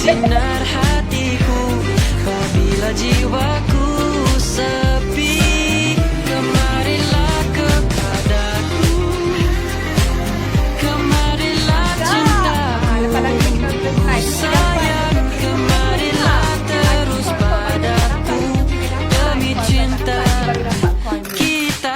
sinar hatiku. Apabila jiwaku sepi, kemarilah kepadaku. Kemarilah cintaku, sayang. Kemarilah terus padaku. Demi cinta kita.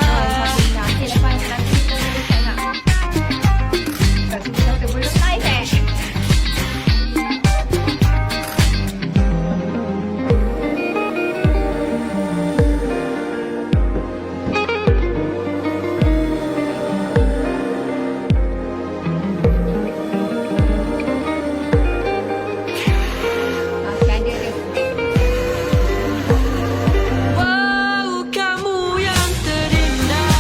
Wow, kamu yang terindah,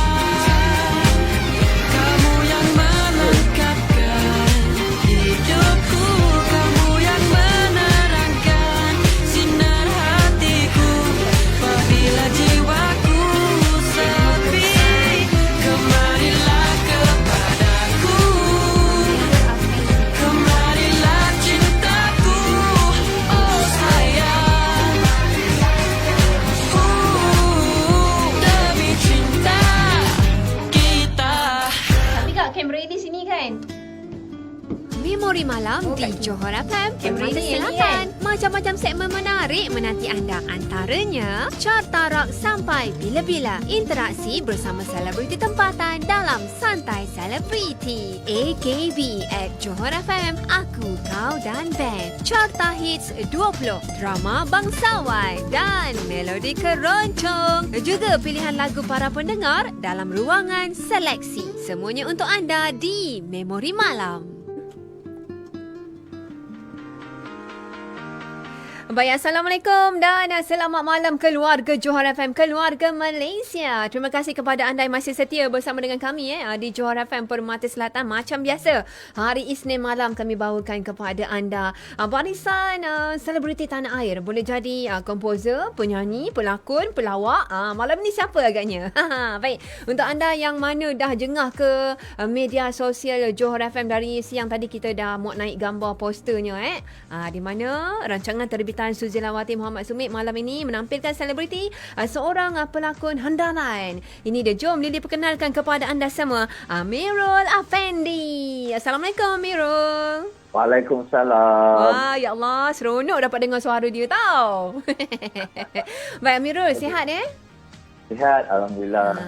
kamu yang melengkapkan hidupku, kamu yang menerangkan sinar hatiku. Apabila jiwaku sepi, kemarilah kepadaku. Kemarilah cintaku, oh sayang. Demi cinta kita. Tapi Kak, kamera di sini kan? Memori Malam di Johor FM, Kamera Mata ni Selatan. Macam-macam segmen menarik menanti anda, antaranya Carta Rock Sampai Bila-Bila, interaksi bersama selebriti tempatan dalam Santai Selebriti, AKB at Johor FM, Aku, Kau dan Band, Carta Hits 20, Drama Bangsawan dan Melodi Keroncong. Juga pilihan lagu para pendengar dalam ruangan seleksi. Semuanya untuk anda di Memori Malam. Baik, Assalamualaikum dan selamat malam keluarga Johor FM, keluarga Malaysia. Terima kasih kepada anda yang masih setia bersama dengan kami di Johor FM Permata Selatan. Macam biasa, hari Isnin malam kami bawakan kepada anda barisan selebriti tanah air. Boleh jadi komposer, penyanyi, pelakon, pelawak. Malam ni siapa agaknya? Baik, untuk anda yang mana dah jengah ke media sosial Johor FM dari siang tadi, kita dah muat naik gambar posternya di mana rancangan terbitan Suzilawati Muhammad Sumit malam ini menampilkan selebriti seorang pelakon handalan. Ini dia, jom Lily perkenalkan kepada anda semua Amirul Afendi. Assalamualaikum Amirul. Waalaikumsalam. Wah, ya Allah, seronok dapat dengar suara dia tau. Baik Amirul, sihat Sihat, Alhamdulillah.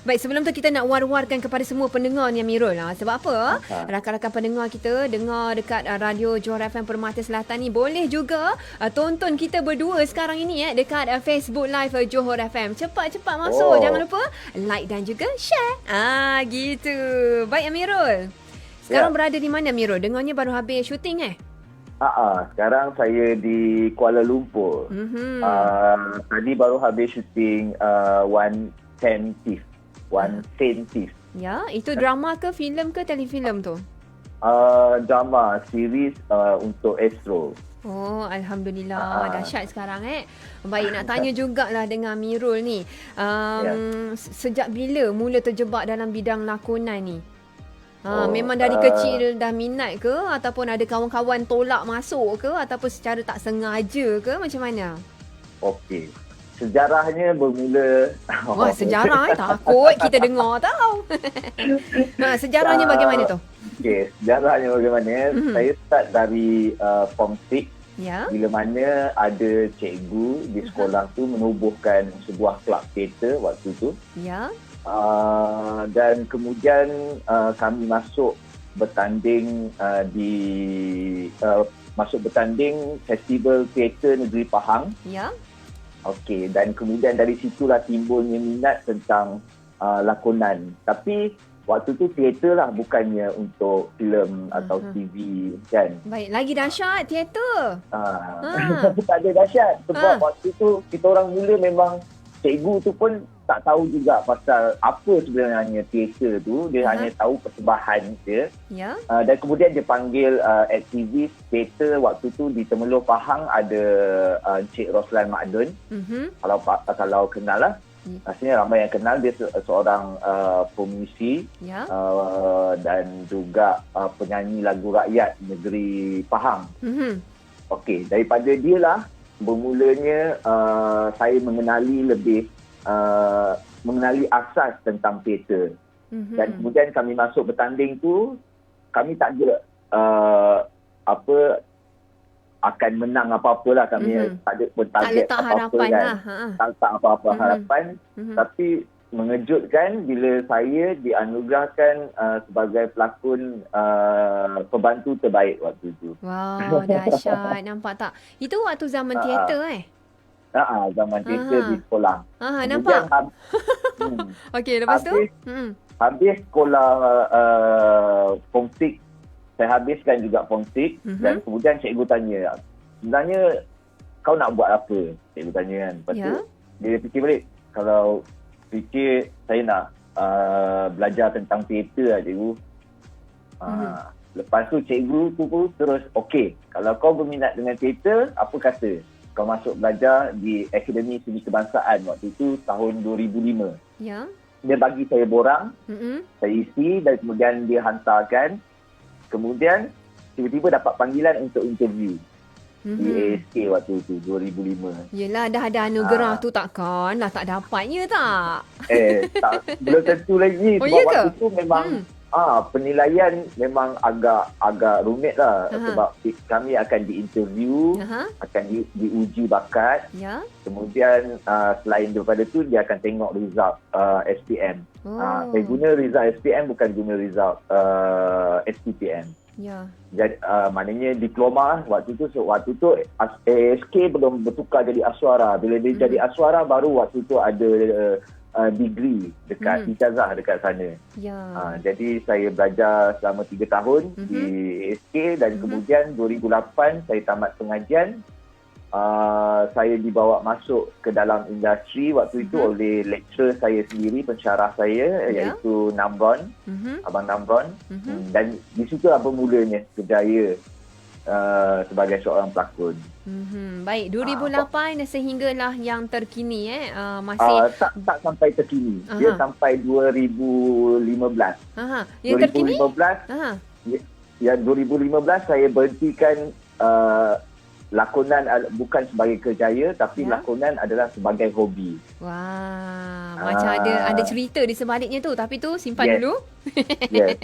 Baik, sebelum tu kita nak war-warkan kepada semua pendengar ni Amirul. Sebab apa? Rakan-rakan pendengar kita dengar dekat radio Johor FM Permata Selatan ni, boleh juga tonton kita berdua sekarang ini dekat Facebook Live Johor FM. Cepat-cepat masuk. Jangan lupa like dan juga share. Gitu. Baik Amirul. Sekarang berada di mana Amirul? Dengarnya baru habis syuting Sekarang saya di Kuala Lumpur. Tadi baru habis syuting One Saint Thief. Ya, itu drama ke filem ke telefilm tu? Drama, series untuk Astro. Oh, Alhamdulillah. Dahsyat sekarang Baik, nak tanya jugalah dengan Amirul ni. Sejak bila mula terjebak dalam bidang lakonan ni? Memang dari kecil dah minat ke, ataupun ada kawan-kawan tolak masuk ke, ataupun secara tak sengaja ke, macam mana? Okey. Sejarahnya bermula... Wah, sejarah takut kita dengar tau. Sejarahnya bagaimana tu? Okey, sejarahnya bagaimana? Saya start dari Form 6. Ya. Bila mana ada cikgu di sekolah tu menubuhkan sebuah kelab teater waktu tu. Ya. Dan kemudian kami masuk bertanding masuk bertanding Festival Teater Negeri Pahang. Ya. Okey, dan kemudian dari situlah timbulnya minat tentang lakonan. Tapi waktu tu teater lah, bukannya untuk filem atau TV kan. Baik, lagi dahsyat teater. Tak ada dahsyat sebab waktu tu kita orang mula memang cikgu tu pun tak tahu juga pasal apa sebenarnya teater tu. Dia hanya tahu persembahan dia. Ya. Dan kemudian dia panggil aktivis teater. Waktu tu di Temelloh Pahang ada Encik Roslan Makdun. Kalau kenal lah. Rasanya ramai yang kenal. Dia seorang pemuisi. Ya. Dan juga penyanyi lagu rakyat negeri Pahang. okey, daripada dia lah bermulanya saya mengenali asas tentang teater. Dan kemudian kami masuk bertanding tu, kami tak ada akan menang apa-apa lah. Kami tak ada pun Tak target letak apa-apa harapan kan. lah. Tak letak apa-apa harapan. Tapi mengejutkan bila saya dianugerahkan sebagai pelakon pembantu terbaik waktu itu. Wow, dahsyat. Nampak tak? Itu waktu zaman teater Zaman teater di sekolah. Nampak? Okey, lepas tu? Habis sekolah Form 6, saya habiskan juga Form 6 dan kemudian cikgu tanya, sebenarnya kau nak buat apa? Cikgu tanya kan. Lepas tu dia fikir balik, kalau fikir saya nak belajar tentang teater lah cikgu. Lepas tu cikgu tu pun terus, okey, kalau kau berminat dengan teater, apa kata kau masuk belajar di Akademi Seni Kebangsaan waktu itu tahun 2005. Ya. Dia bagi saya borang, saya isi dan kemudian dia hantarkan. Kemudian tiba-tiba dapat panggilan untuk interview di ASK waktu itu 2005. Yelah, dah ada anugerah tu takkan lah tak dapatnya tak? Tak, belum tentu lagi. Oh, Sebab ya ke? waktu itu memang penilaian memang agak rumit lah. Sebab kami akan diinterview, akan diuji bakat. Ya. Kemudian selain daripada tu, dia akan tengok result SPM. Saya guna result SPM, bukan guna result SPPM. Ya. Jadi, maknanya diploma waktu tu ASK belum bertukar jadi Aswara. Bila dia jadi Aswara, baru waktu tu ada degree dekat ijazah dekat sana. Ya. Jadi saya belajar selama 3 tahun di ASK dan kemudian 2008 saya tamat pengajian. Saya dibawa masuk ke dalam industri waktu itu oleh lecturer saya sendiri, pensyarah saya iaitu Namron, Abang Namron. Dan di situ bermulanya kerjaya sebagai seorang pelakon. Baik, 2008 sehinggalah yang terkini masih tak sampai terkini. Dia sampai 2015. Yang terkini? 2015. Ya, 2015 saya berhentikan lakonan bukan sebagai kerjaya tapi lakonan adalah sebagai hobi. Wah, macam ada cerita di sebaliknya tu, tapi tu simpan dulu. Yes.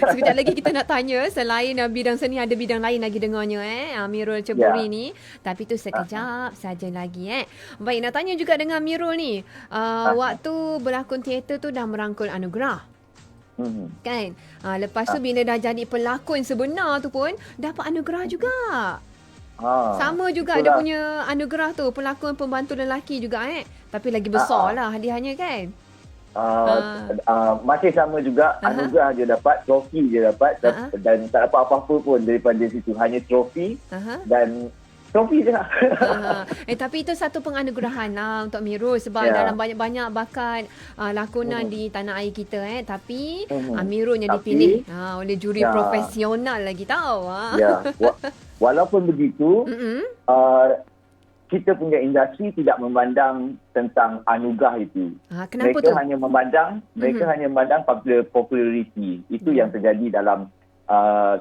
Sekejap lagi kita nak tanya, selain bidang seni ada bidang lain lagi dengarnya Amirul Ceburi ni. Tapi tu sekejap saja lagi Baik, nak tanya juga dengan Amirul ni. Waktu berlakon teater tu dah merangkul anugerah. Kan? Lepas tu bila dah jadi pelakon sebenar tu pun dapat anugerah juga. Sama juga itulah. Dia punya anugerah tu, pelakon pembantu lelaki juga tapi lagi besar lah hadiahnya kan. Masih sama juga, anugerah je dapat, trofi je dapat dan tak dapat apa-apa pun daripada situ, hanya trofi dan trofi je lah. Tapi itu satu penganugerahan lah untuk Amirul sebab dalam banyak-banyak bakat lakonan di tanah air kita tapi Amirul yang dipilih oleh juri profesional lagi tahu. Walaupun begitu, kita punya industri tidak memandang tentang anugerah itu. Kenapa mereka tu? Mereka hanya memandang populariti. Itu yang terjadi dalam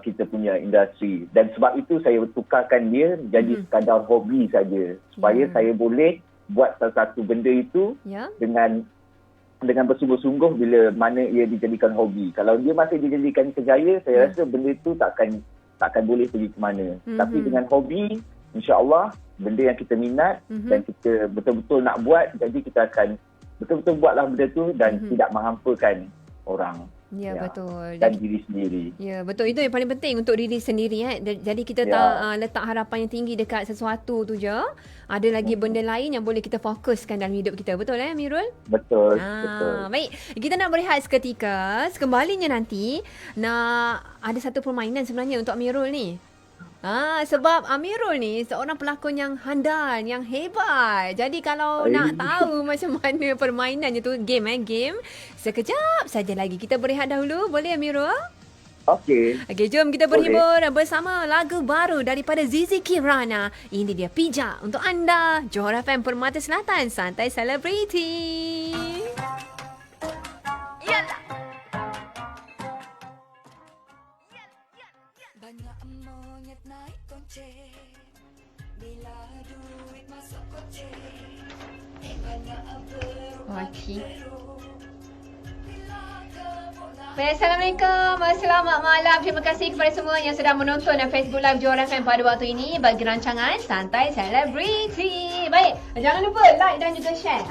kita punya industri. Dan sebab itu saya tukarkan dia jadi sekadar hobi saja. Supaya saya boleh buat sesuatu benda itu dengan bersungguh-sungguh bila mana ia dijadikan hobi. Kalau dia masih dijadikan kerjaya, saya rasa benda itu takkan boleh pergi ke mana. Tapi dengan hobi, insya-Allah benda yang kita minat dan kita betul-betul nak buat, jadi kita akan betul-betul buatlah benda tu dan tidak menghampakan orang. Ya, betul. Dan diri sendiri. Ya, betul. Itu yang paling penting untuk diri sendiri. Jadi kita tak letak harapan yang tinggi dekat sesuatu tu je. Ada lagi benda lain yang boleh kita fokuskan dalam hidup kita. Betul Amirul? Betul. Betul. Baik, kita nak berehat seketika. Sekembalinya nanti, ada satu permainan sebenarnya untuk Amirul ni. Sebab Amirul ni seorang pelakon yang handal, yang hebat. Jadi kalau nak tahu macam mana permainannya tu, game. Sekejap saja lagi. Kita berehat dahulu. Boleh Amirul? Okey, jom kita berhibur bersama lagu baru daripada Zizi Kirana. Ini dia Pijak untuk anda. Johor FM Permata Selatan, santai selebriti. Banyak monyet naik koncer Okey. Baik, Assalamualaikum. Selamat malam. Terima kasih kepada semua yang sedang menonton Facebook Live Johor FM pada waktu ini bagi rancangan Santai Selebriti. Baik, jangan lupa like dan juga share.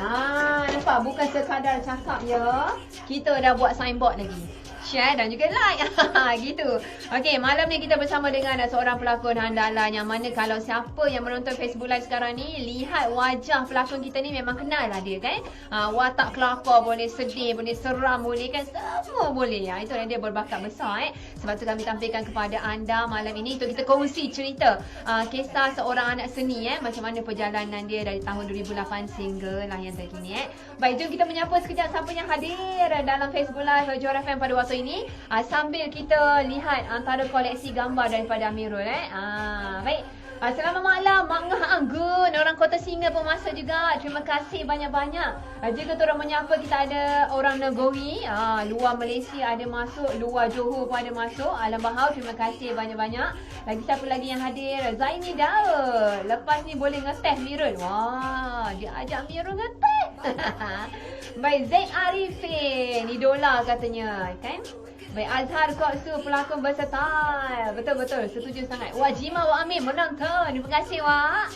Nampak? Bukan sekadar cakap ya. Kita dah buat signboard lagi. Share dan juga like. Gitu. Okey, malam ni kita bersama dengan seorang pelakon handalan yang mana kalau siapa yang menonton Facebook Live sekarang ni lihat wajah pelakon kita ni memang kenal lah dia kan. Watak kelakar boleh, sedih boleh, seram boleh kan, semua boleh. Itulah dia berbakat besar Sebab tu kami tampilkan kepada anda malam ini untuk kita kongsi cerita kisah seorang anak seni macam mana perjalanan dia dari tahun 2008 sehingga lah yang terkini Baik, jom kita menyapa sekejap siapa yang hadir dalam Facebook Live Johor FM pada waktu ini sambil kita lihat antara koleksi gambar daripada Amirul baik. Selamat malam Mak Ngah Anggun, orang Kota Singa pun masuk juga. Terima kasih banyak-banyak. Juga turut menyapa kita ada orang negeri, luar Malaysia ada masuk, luar Johor pun ada masuk. Alam Bahau, terima kasih banyak-banyak. Lagi siapa lagi yang hadir? Zaini Daud. Lepas ni boleh ngeteh Mirul. Wah, dia ajak Mirul ngeteh. Baik, Zaid Arifin, idola katanya kan. Baik, Azhar Koksu, pelakon versatile. Betul-betul, setuju sangat. Wah, Jima Wak Amin menonton. Terima kasih, Wak.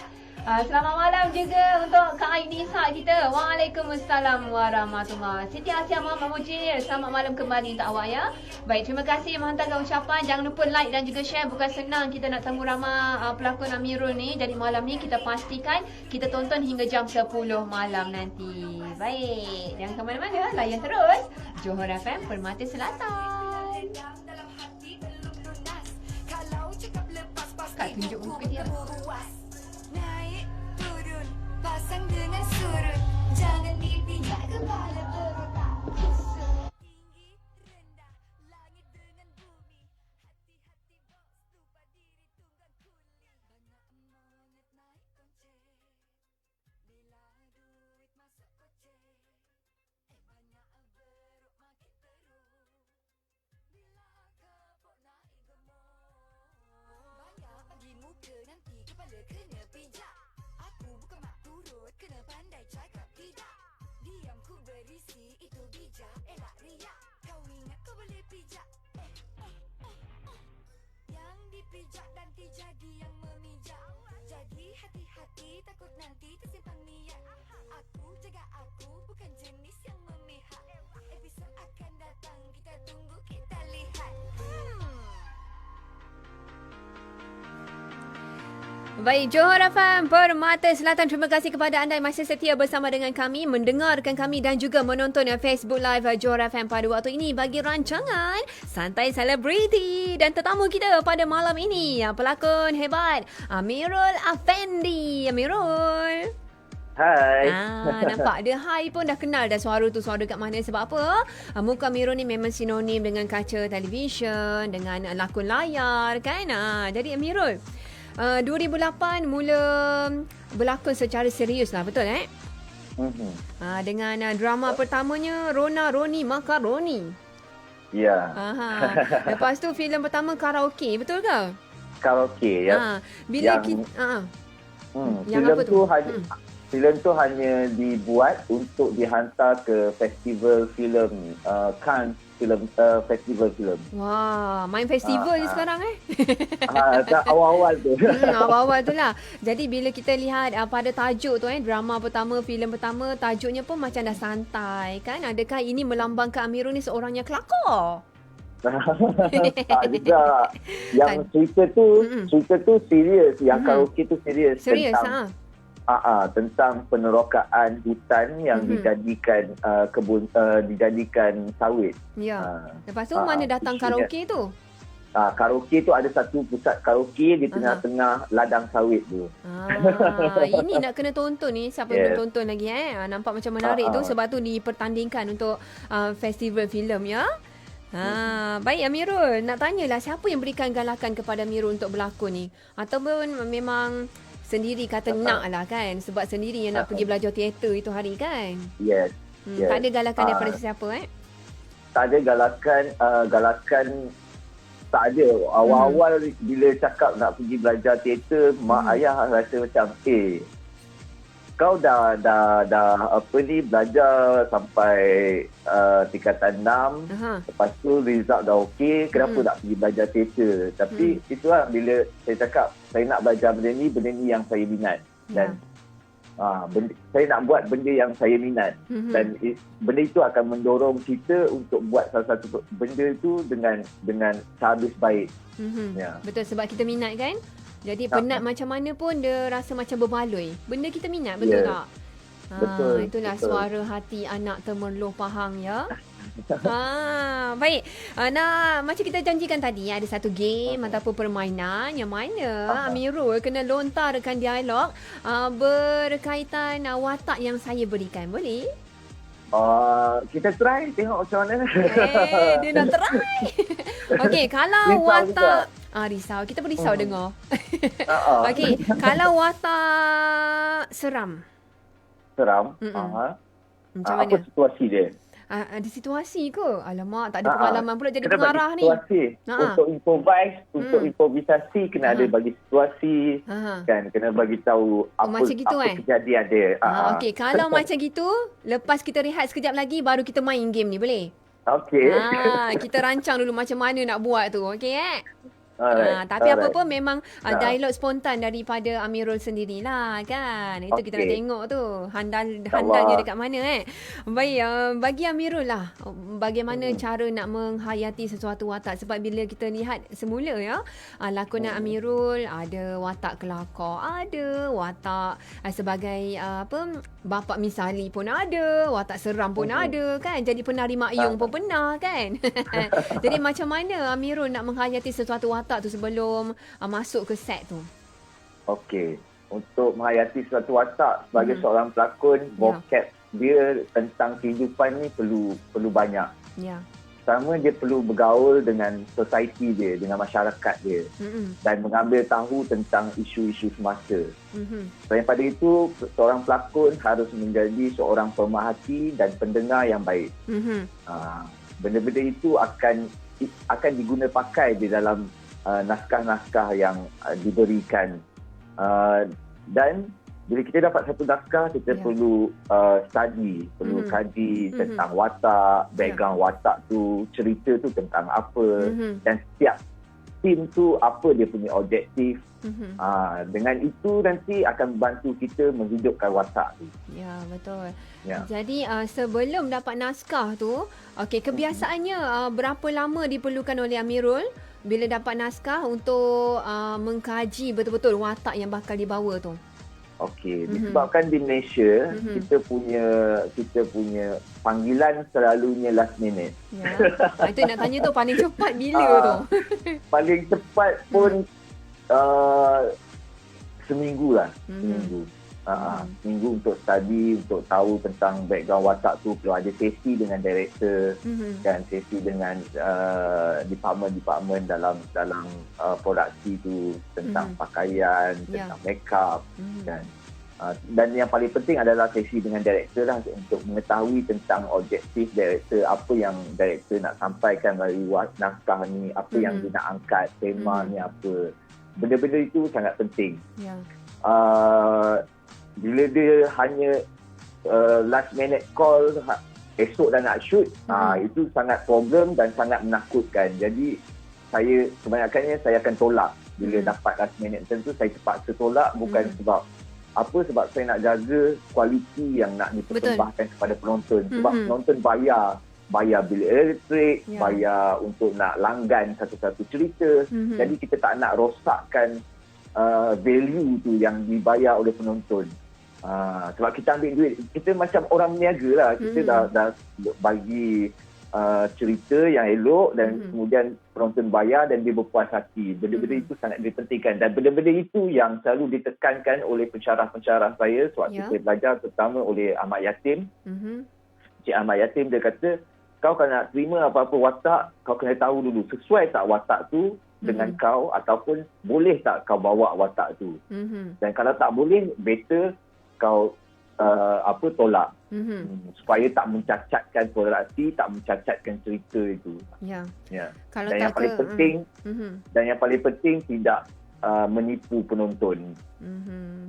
Selamat malam juga untuk Kak Ainisa kita. Waalaikumsalam warahmatullahi. Siti Asia Muhammad Mujir. Selamat malam kembali untuk awak ya. Baik, terima kasih menghantarkan ucapan. Jangan lupa like dan juga share. Bukan senang kita nak temu ramai pelakon Amirul ni. Jadi malam ni kita pastikan kita tonton hingga jam 10 malam nanti. Baik, jangan ke mana-mana. Layan terus Johor FM Permata Selatan. Kak tunjuk muka dia. Naik turun pasang dengan surut, jangan dipijak kepala berotak. Tinggi rendah langit dengan bumi, hati-hati bos lupa diri tunggang kuli. Banyak monet naik konce, bila duit masuk koce. Banyak beruk makin teruk, bila kepok naik gemuk. Banyak bagi muka nanti kepala kena pijak. Aku bukan mak turut, kena pandai cakap tidak. Diamku berisi, itu bijak, elak riak. Kau ingat kau boleh pijak, yang dipijak nanti jadi yang memijak. Jadi hati-hati, takut nanti tersimpan niat. Aku jaga aku, bukan jenis yang memihak. Episod akan datang, kita tunggu, kita lihat. Baik, Johor FM Permata Selatan. Terima kasih kepada anda yang masih setia bersama dengan kami, mendengarkan kami dan juga menonton Facebook Live Johor FM pada waktu ini bagi rancangan Santai Selebriti. Dan tetamu kita pada malam ini, pelakon hebat Amirul Afendi. Amirul. Hai. Nampak dia hai pun dah kenal dah suara tu suara kat mana. Sebab apa? Muka Amirul ni memang sinonim dengan kaca televisyen, dengan lakon layar kan. Jadi Amirul 2008 mula berlakon secara serius lah, betul dengan drama pertamanya Rona Roni Makaroni. Ya. Lepas tu filem pertama Karaoke, betul ke? Karaoke ya. Bila yang, kita yang filem apa tu? Filem tu hanya dibuat untuk dihantar ke festival filem Cannes festival filem. Wah, main festival je sekarang awal-awal tu. Awal-awal tu lah. Jadi bila kita lihat pada tajuk tu drama pertama, filem pertama, tajuknya pun macam dah santai kan. Adakah ini melambangkan Amirul ni seorang yang kelakar? Tak juga. Yang cerita tu serius, yang karaoke tu serius. Serius tentang penerokaan hutan yang dijadikan kebun, dijadikan sawit. Ya. Lepas tu mana datang karaoke tu? Karaoke tu ada satu pusat karaoke di tengah-tengah ladang sawit tu. Ini nak kena tonton ni. Siapa yang belum tonton lagi nampak macam menarik tu. Sebab tu dipertandingkan untuk festival filem ya. Baik Amirul, nak tanyalah siapa yang berikan galakan kepada Amirul untuk berlakon ni? Ataupun memang sendiri kata nak lah kan, sebab sendiri yang nak pergi belajar teater itu hari kan. Yes. Tak ada galakan daripada sesiapa Tak ada galakan tak ada. Awal-awal bila cakap nak pergi belajar teater, mak ayah rasa macam kau dah apa ni belajar sampai tingkatan 6. Aha. Lepas tu result dah okey, kenapa tak pergi belajar teater? Tapi itulah bila saya cakap saya nak belajar benda ni yang saya minat. Dan saya nak buat benda yang saya minat. Dan benda itu akan mendorong kita untuk buat salah satu benda itu dengan sehabis baik. Ya. Betul, sebab kita minat kan. Jadi penat macam mana pun dia rasa macam berbaloi. Benda kita minat, betul Ya. tak? Betul, Itulah betul. suara hati anak Temerloh Pahang ya. Baik. Macam kita janjikan tadi, ada satu game ataupun permainan yang mana Amirul kena lontarkan dialog berkaitan watak yang saya berikan. Boleh? Kita try tengok macam mana. Dia nak try. Okey, kalau Risau watak risau. Kita pun risau dengar. Okey, kalau watak seram. Seram. Macam Apa mana? situasi dia? Ada situasi ke? Alamak, tak ada pengalaman pula jadi Kena bagi pengarah ni. situasi. Untuk improvise, untuk improvisasi kena ada bagi situasi. Kan, kena bagi tahu apa, macam gitu, apa kejadian dia. Okey, kalau macam gitu, lepas kita rehat sekejap lagi baru kita main game ni, boleh? Okey. Kita rancang dulu macam mana nak buat tu. Okey Alright, tapi apa alright. pun memang dialog spontan daripada Amirul sendirilah kan. Itu kita nak Okey. tengok tu. Handalnya InsyaAllah. dekat mana Baik, bagi Amirul lah bagaimana cara nak menghayati sesuatu watak. Sebab bila kita lihat semula ya, lakonan Amirul ada watak kelakar, ada watak sebagai bapa misali pun ada, watak seram pun ada kan. Jadi penari makyung pun pernah kan. Jadi macam mana Amirul nak menghayati sesuatu watak tu sebelum masuk ke set tu? Okey. Untuk menghayati suatu watak sebagai seorang pelakon, vocab dia tentang kehidupan ni perlu banyak. Ya. Pertama, dia perlu bergaul dengan society dia, dengan masyarakat dia. Dan mengambil tahu tentang isu-isu semasa. Selain pada itu, seorang pelakon harus menjadi seorang pemerhati dan pendengar yang baik. Benda-benda itu akan diguna pakai di dalam naskah-naskah yang diberikan. Dan bila kita dapat satu naskah, kita perlu study, perlu kaji tentang watak, background watak tu, cerita tu tentang apa, dan setiap tim tu apa dia punya objektif. Dengan itu nanti akan membantu kita menghidupkan watak tu. Ya, betul. Ya. Jadi sebelum dapat naskah tu, kebiasaannya berapa lama diperlukan oleh Amirul bila dapat naskah untuk mengkaji betul-betul watak yang bakal dibawa tu? Okey, disebabkan di Malaysia kita punya panggilan selalunya last minute. Ya. Itu nak tanya tu paling cepat bila tu? Paling cepat pun seminggu lah. Seminggu untuk study, untuk tahu tentang background watak tu. Perlu ada sesi dengan director, dan sesi dengan department dalam produksi tu, tentang pakaian, tentang makeup. Dan yang paling penting adalah sesi dengan director lah, untuk mengetahui tentang objektif director, apa yang director nak sampaikan melalui naskah ni, apa yang dia nak angkat, tema ni apa. Benda-benda itu sangat penting. Bila dia hanya last minute call, esok dah nak shoot, itu sangat problem dan sangat menakutkan. Jadi kebanyakannya saya akan tolak. Bila dapat last minute macam tu, saya terpaksa tolak, bukan sebab sebab saya nak jaga kualiti yang nak dipersembahkan kepada penonton. Sebab penonton bayar bil elektrik, bayar untuk nak langgan satu-satu cerita. Jadi kita tak nak rosakkan value tu yang dibayar oleh penonton. Sebab kita ambil duit, kita macam orang meniaga lah. Kita dah bagi cerita yang elok dan kemudian penonton bayar dan dia berpuas hati. Benda-benda itu sangat dipentingkan, dan benda-benda itu yang selalu ditekankan oleh pensyarah-pensyarah saya sewaktu saya belajar, terutama oleh Ahmad Yatim. Cik Ahmad Yatim dia kata, kau kalau nak terima apa-apa watak, kau kena tahu dulu sesuai tak watak tu dengan kau, ataupun boleh tak kau bawa watak tu. Dan kalau tak boleh, better kau tolak. Supaya tak mencacatkan produksi, tak mencacatkan cerita itu. Ya. Ya. Kalau Dan tak yang paling penting, dan yang paling penting tidak menipu penonton.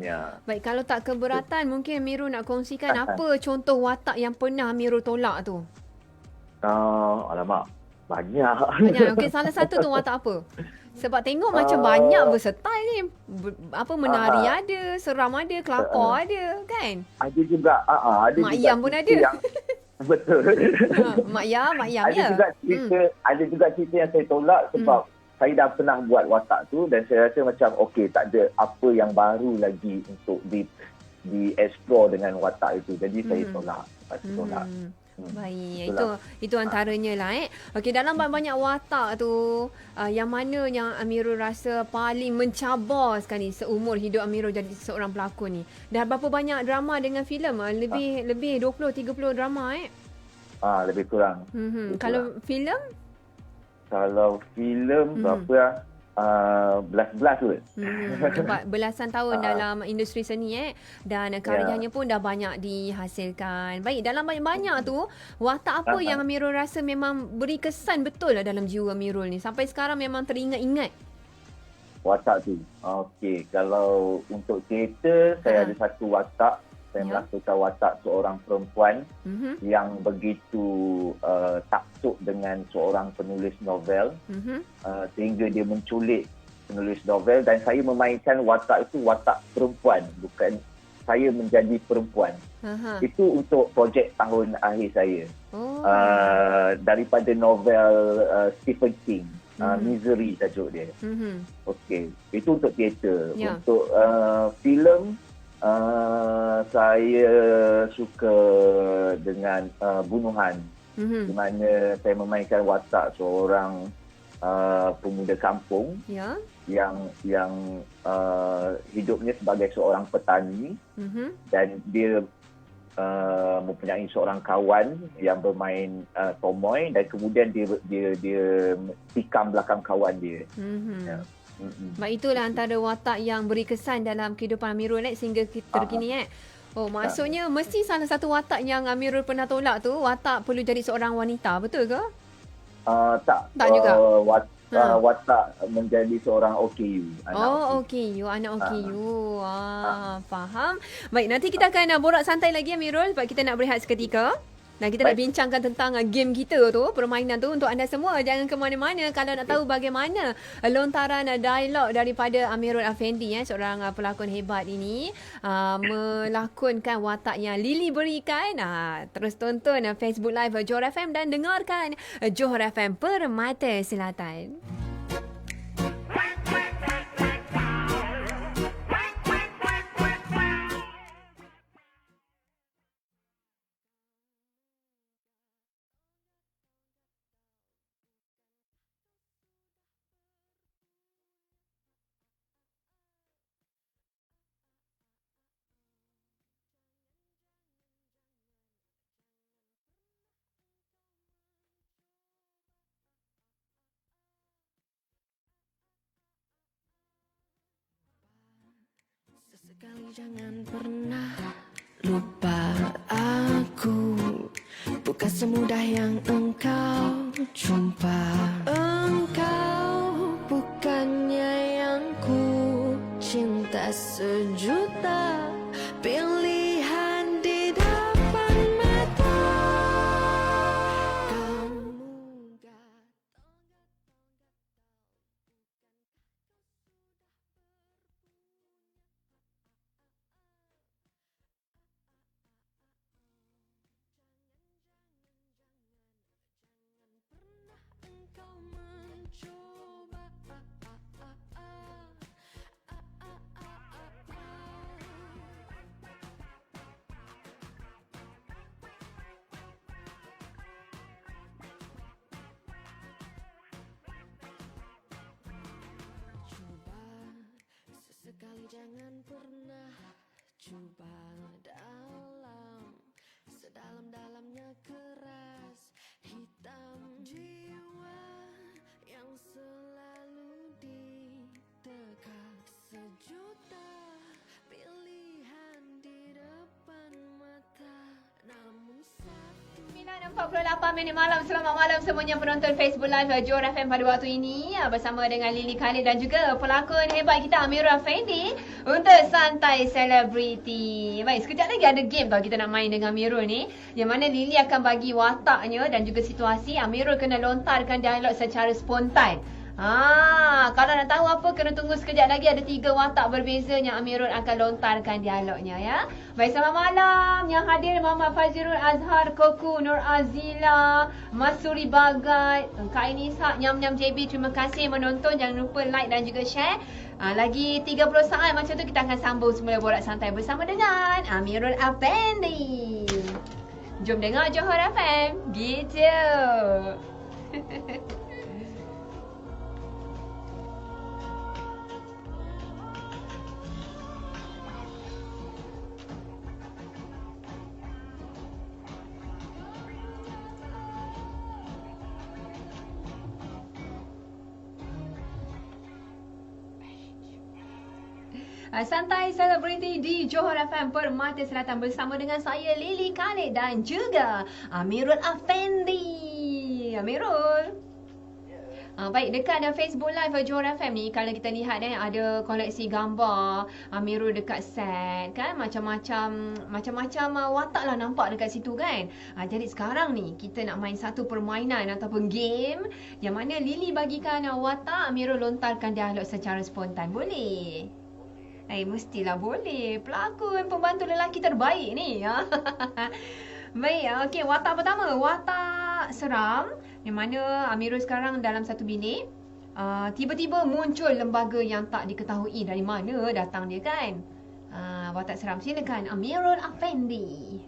Ya. Baik, kalau tak keberatan, mungkin Amirul nak kongsikan apa contoh watak yang pernah Amirul tolak tu? Alamak, banyak. Banyak. Okey, salah satu tu watak apa? Sebab tengok macam banyak versatile ni. Menari ada, seram ada, kelakar ada, kan? Ada juga, ada Mak juga Yam pun cerita ada. Yang, betul. Mak Yam Ada ya. juga cerita yang saya tolak sebab saya dah pernah buat watak tu dan saya rasa macam okey, tak ada apa yang baru lagi untuk di-explore dengan watak itu. Jadi saya tolak. Tolak. Baik, Itulah. itu antaranya lah. Okey, dalam banyak watak tu, yang mana yang Amirul rasa paling mencabar sekali seumur hidup Amirul jadi seorang pelakon ni? Dah berapa banyak drama dengan filem? Lebih 20-30 drama Lebih kurang. Kalau filem? Kalau filem berapa lah? Belas-belas kot. Sebab belasan tahun dalam industri seni dan karyanya pun dah banyak dihasilkan. Baik, dalam banyak-banyak tu, watak apa yang Amirul rasa memang beri kesan betul lah dalam jiwa Amirul ni? Sampai sekarang memang teringat-ingat. Watak tu. Okey, kalau untuk teater, saya ada satu watak. Saya melakukan watak seorang perempuan yang begitu taksub dengan seorang penulis novel sehingga dia menculik penulis novel dan saya memainkan watak itu watak perempuan, bukan saya menjadi perempuan. Itu untuk projek tahun akhir saya. Daripada novel Stephen King, Misery tajuk dia. Okey, itu untuk teater. Untuk filem, saya suka dengan bunuhan, di mana saya memainkan watak seorang pemuda kampung yang hidupnya sebagai seorang petani dan dia mempunyai seorang kawan yang bermain tomoy dan kemudian dia tikam belakang kawan dia. Baik, itulah antara watak yang beri kesan dalam kehidupan Amirul sehingga terkini. Maksudnya mesti salah satu watak yang Amirul pernah tolak tu watak perlu jadi seorang wanita, betul ke? Tak juga. Watak menjadi seorang OKU. OKU, anak OKU. Faham. Baik, nanti kita akan borak santai lagi Amirul sebab kita nak berehat seketika. Dan kita nak bincangkan tentang game kita tu, permainan tu untuk anda semua. Jangan ke mana-mana kalau nak tahu bagaimana lontaran dialog daripada Amirul Afendi, seorang pelakon hebat ini, melakonkan watak yang Lily berikan. Terus tonton Facebook Live Johor FM dan dengarkan Johor FM Permata Selatan. Sesekali jangan pernah lupa aku, bukan semudah yang engkau jumpa. Engkau bukannya yang ku cinta sejuta pilihan di depan mata. Kamu engkau mencoba. Coba sesekali jangan pernah coba sedalam-dalamnya keras hitam jiwa yang selalu didekat sejuta pilihan di depan mata namun satu. 48 malam. Selamat malam semuanya penonton Facebook Live Johor FM pada waktu ini bersama dengan Lily Khalid dan juga pelakon hebat kita Amirul Afendi untuk Santai Selebriti. Baik, sekejap lagi ada game tau kita nak main dengan Amirul ni, yang mana Lily akan bagi wataknya dan juga situasi. Amirul kena lontarkan dialog secara spontan. Kalau nak tahu apa, kena tunggu sekejap lagi. Ada 3 watak berbeza yang Amirul akan lontarkan dialognya ya. Baik, selamat malam. Yang hadir Muhammad Fajrul Azhar, Koku, Nur Azila, Masuri Bagat, Kak Aini Ishak, Nyam Nyam JB. Terima kasih menonton. Jangan lupa like dan juga share. Lagi 30 saat macam tu kita akan sambung semula borak santai bersama dengan Amirul Afendi. Jom dengar Johor FM. Gitu. Santai Selebriti di Johor FM Permata Selatan bersama dengan saya Lily Khalid dan juga Amirul Afendi. Amirul. Baik, dekat Facebook Live Johor FM ni, kalau kita lihat ada koleksi gambar Amirul dekat set kan, macam-macam watak lah nampak dekat situ kan. Jadi sekarang ni kita nak main satu permainan ataupun game yang mana Lily bagikan watak, Amirul lontarkan dialog secara spontan. Boleh? Mestilah boleh. Pelakon pembantu lelaki terbaik ni. Baik, okey, watak pertama, watak seram, di mana Amirul sekarang dalam satu bilik. Tiba-tiba muncul lembaga yang tak diketahui dari mana datang dia kan. Watak seram, silakan Amirul Afendi.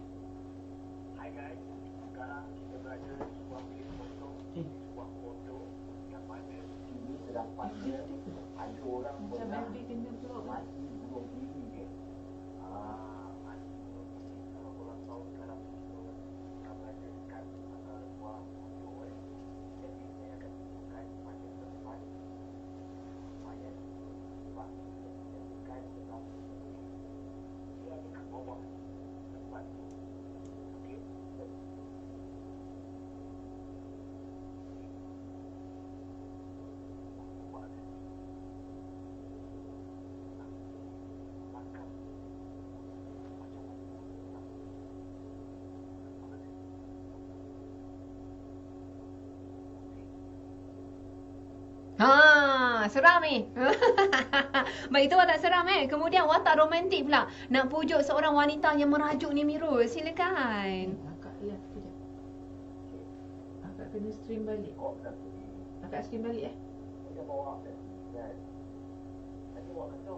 Hai guys, sekarang kita berada di sebuah bilik kosong, sebuah foto yang mana sini terdapatnya ada orang mati bunuh diri ke. Kalau korang tahu sekarang kita berada dekat sebuah foto jadi saya akan tunjukkan pada tempat mayat sebab tunjukkan tentang dia ada kat bawah tempat tu. Okey. Seram ni. Baik, itu watak seram Kemudian watak romantik pula. Nak pujuk seorang wanita yang merajuk ni Amirul. Silakan. Akak lihat sekejap. Akak kena stream balik. Akak stream balik Dia bawa kan. Tadi awak kata